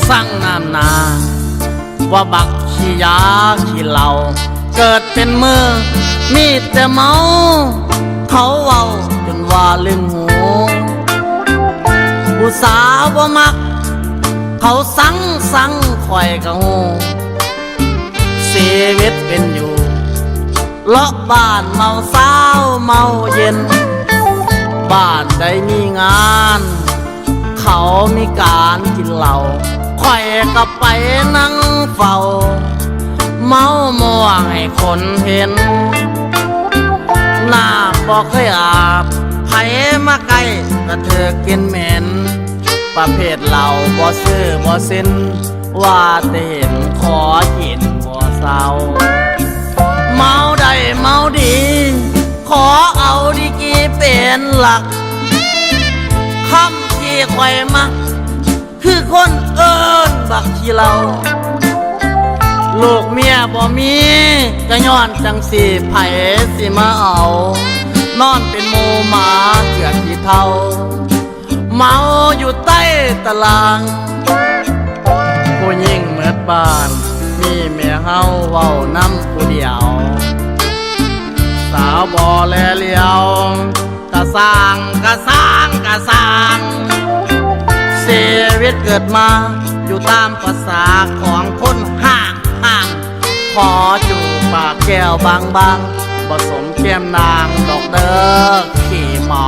สั่งน้ำนาว่าบักขี้ยาขี้เหล้าเกิดเป็นมือมีแต่เมาเขาเว้าจนว่าลืมหูผู้สาวบ่มักเขาสั่งข่อยก็หูชีวิตเป็นอยู่เลาะบ้านเมาเช้าเมาเย็นบ้านได้มีงานเขามีการกินเหล้าข่อยก็ไปนั่งเฝ้าเมาม่วงให้คนเห็นน้ำบ่เคยอาบไผมาใกล้ก็เธอกินเหม็นประเภทเหล้าบ่ซื้อบ่เซ็นว่าแต่เห็นขอกินบ่เศร้าเมาได้เมาดีขอเอาดีกีเป็นหลักคำที่ข่อยมาคือคนเอิ้นบักขี้เหล้าลูกเมียบ่มีก็ย้อนจังสิไผสิมาเอานอนเป็นหมู่หมาเกือกขี้เท่าเมาอยู่ใต้ตารางผู้หญิงเมิดบ้านมีแม่เฮาเว้านำผู้เดียวสาวบ่แลเลียวกะสร้างชีวิตเกิดมาอยู่ตามภาษาของคนห่างขอจูบปากแก้วบางผสมแก้มนางดอกเด้อขี้เมา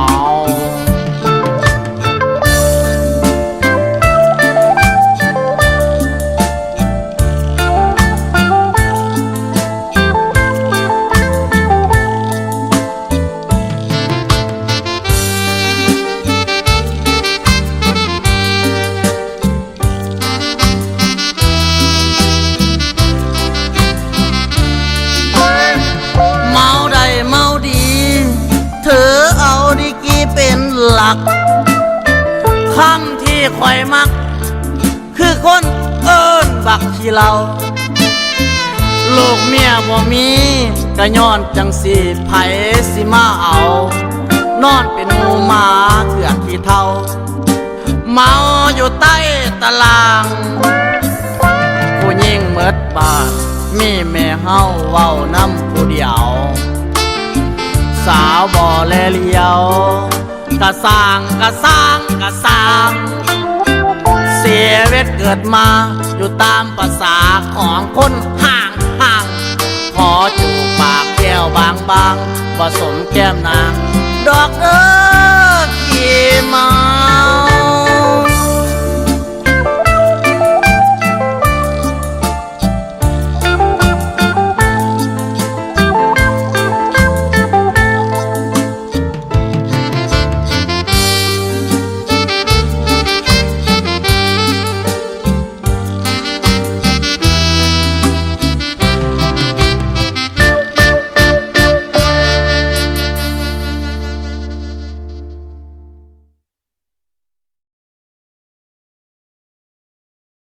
เป็นหลักคำที่ข่อยมักคือคนเอิ้นบักขี้เหล้าลูกเมียบ่มีก็ย้อนจังสิไผสิมาเอานอนเป็นหมู่หมาเกือกขี้เท่าเมาอยู่ใต้ตารางผู้หญิงเมิดบ้านมีแม่เฮาเว้านำผู้เดียวสาวบ่แลเลียวกะสร้างชีวิตเกิดมาอยู่ตามภาษาของคนห่างขอจูบปากแก้วบางผสมแก้มนางดอกขี้เมา